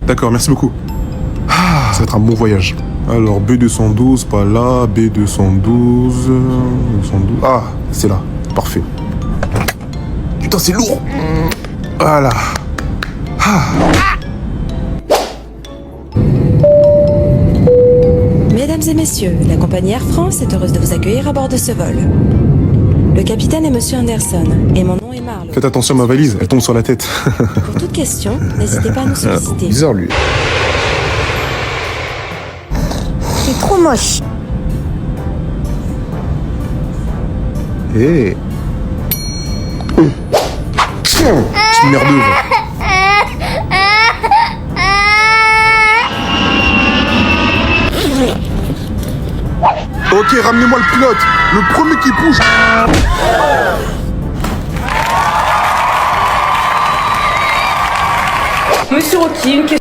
D'accord, merci beaucoup. Ah, ça va être un bon voyage. Alors, B212, pas là. B212... 212... Ah, c'est là. Parfait. Putain, c'est lourd. Voilà. Ah. Mesdames et messieurs, la compagnie Air France est heureuse de vous accueillir à bord de ce vol. Le capitaine est Monsieur Anderson et mon nom est Marlowe. Faites attention à ma valise, elle tombe sur la tête. Pour toute question, n'hésitez pas à nous solliciter. Bizarre, lui. C'est trop moche. Hé. Tiens, petite merdeuse. Ok, ramenez-moi le pilote. Le premier qui bouge. Monsieur Rocky, une question.